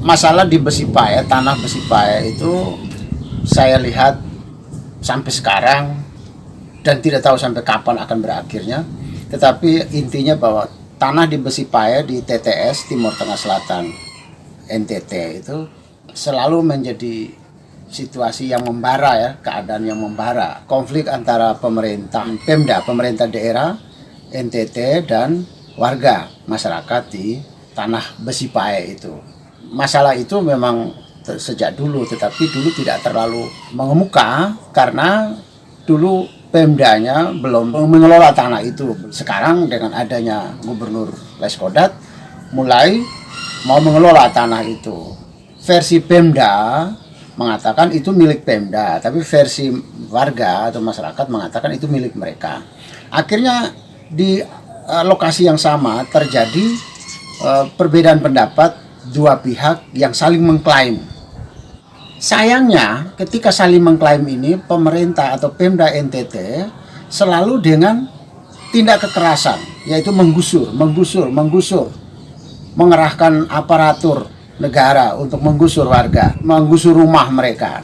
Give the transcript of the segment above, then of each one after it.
Masalah di Besipaya, tanah Besipaya itu saya lihat sampai sekarang dan tidak tahu sampai kapan akan berakhirnya. Tetapi intinya bahwa tanah di Besipaya di TTS Timur Tengah Selatan NTT itu selalu menjadi situasi yang membara ya, keadaan yang membara. Konflik antara pemerintah Pemda, pemerintah daerah NTT dan warga masyarakat di tanah Besipaya itu. Masalah itu memang sejak dulu, tetapi dulu tidak terlalu mengemuka karena dulu Pemdanya belum mengelola tanah itu. Sekarang dengan adanya Gubernur Leskodat mulai mau mengelola tanah itu. Versi Pemda mengatakan itu milik Pemda, tapi versi warga atau masyarakat mengatakan itu milik mereka. Akhirnya di lokasi yang sama terjadi perbedaan pendapat dua pihak yang saling mengklaim. Sayangnya ketika saling mengklaim ini, pemerintah atau Pemda NTT selalu dengan tindak kekerasan, yaitu menggusur, mengerahkan aparatur negara untuk menggusur warga, menggusur rumah mereka.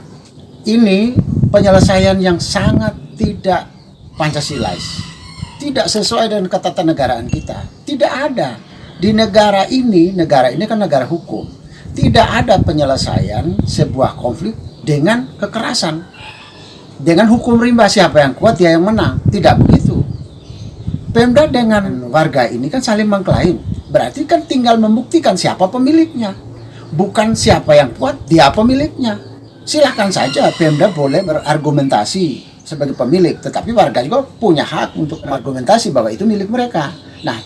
Ini penyelesaian yang sangat tidak Pancasilais, tidak sesuai dengan ketatanegaraan kita. Tidak ada di negara ini kan negara hukum. Tidak ada penyelesaian sebuah konflik dengan kekerasan, dengan hukum rimba, siapa yang kuat dia yang menang. Tidak begitu. Pemda dengan warga ini kan saling mengklaim, berarti kan tinggal membuktikan siapa pemiliknya, bukan siapa yang kuat dia pemiliknya. Silahkan saja Pemda boleh berargumentasi sebagai pemilik, tetapi warga juga punya hak untuk berargumentasi bahwa itu milik mereka. Nah,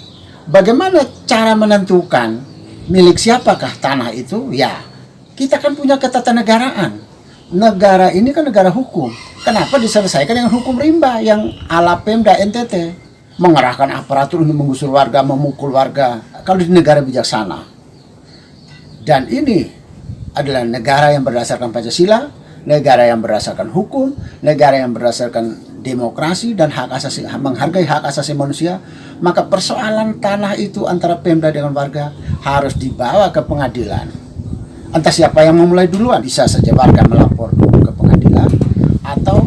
bagaimana cara menentukan milik siapakah tanah itu? Ya, kita kan punya ketatanegaraan. Negara ini kan negara hukum. Kenapa diselesaikan dengan hukum rimba yang ala Pemda NTT? Mengerahkan aparatur untuk menggusur warga, memukul warga. Kalau di negara bijaksana. Dan ini adalah negara yang berdasarkan Pancasila, negara yang berdasarkan hukum, negara yang berdasarkan demokrasi dan hak asasi, menghargai hak asasi manusia. Maka persoalan tanah itu antara Pemda dengan warga harus dibawa ke pengadilan. Entah siapa yang memulai duluan, bisa saja warga melapor dulu ke pengadilan atau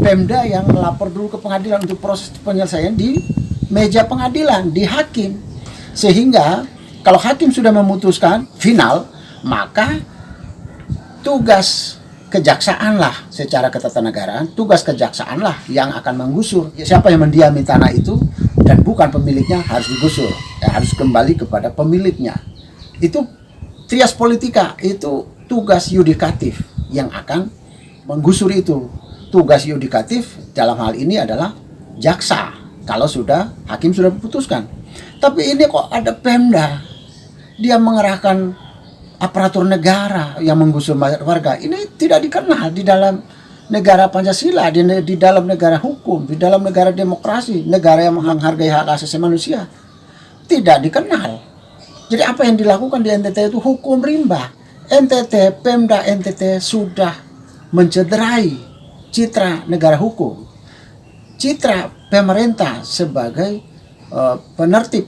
Pemda yang melapor dulu ke pengadilan untuk proses penyelesaian di meja pengadilan, di hakim. Sehingga kalau hakim sudah memutuskan final, maka tugas kejaksaan lah secara ketatanegaraan, tugas kejaksaan lah yang akan menggusur. Siapa yang mendiami tanah itu dan bukan pemiliknya harus digusur, harus kembali kepada pemiliknya. Itu trias politika, itu tugas yudikatif yang akan menggusur itu. Tugas yudikatif dalam hal ini adalah jaksa kalau sudah hakim sudah memutuskan. Tapi ini kok ada Pemda, dia mengerahkan aparatur negara yang menggusur warga. Ini tidak dikenal di dalam negara Pancasila, di dalam negara hukum, di dalam negara demokrasi, negara yang menghargai hak asasi manusia. Tidak dikenal. Jadi apa yang dilakukan di NTT itu hukum rimba. NTT, Pemda NTT sudah mencederai citra negara hukum, citra pemerintah sebagai penertib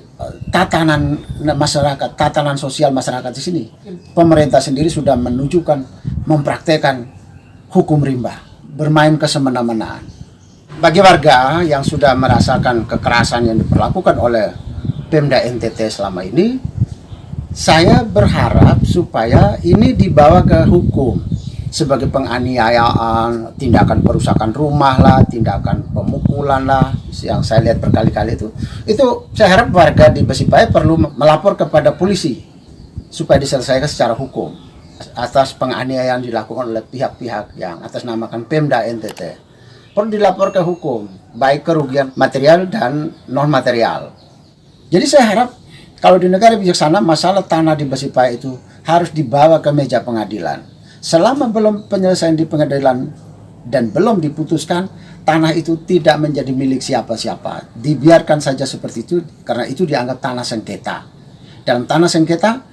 tatanan masyarakat, tatanan sosial masyarakat di sini. Pemerintah sendiri sudah menunjukkan, mempraktekkan hukum rimba, bermain kesemena-menaan. Bagi warga yang sudah merasakan kekerasan yang diperlakukan oleh Pemda NTT selama ini, saya berharap supaya ini dibawa ke hukum sebagai penganiayaan, tindakan perusakan rumah lah, tindakan pemukulan lah, yang saya lihat berkali-kali itu saya harap warga di Besipaya perlu melapor kepada polisi supaya diselesaikan secara hukum atas penganiayaan dilakukan oleh pihak-pihak yang atas namakan Pemda NTT. Perlu dilapor ke hukum, baik kerugian material dan non material. Jadi saya harap kalau di negara bijaksana masalah tanah di Besipaya itu harus dibawa ke meja pengadilan. Selama belum penyelesaian di pengadilan dan belum diputuskan, tanah itu tidak menjadi milik siapa-siapa. Dibiarkan saja seperti itu karena itu dianggap tanah sengketa. Dalam tanah sengketa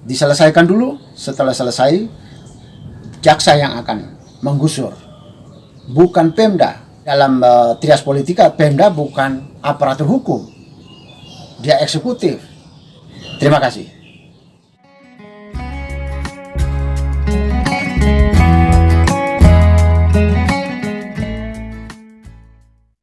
diselesaikan dulu, setelah selesai jaksa yang akan menggusur. Bukan Pemda. Dalam trias politika, Pemda bukan aparatur hukum. Dia eksekutif. Terima kasih.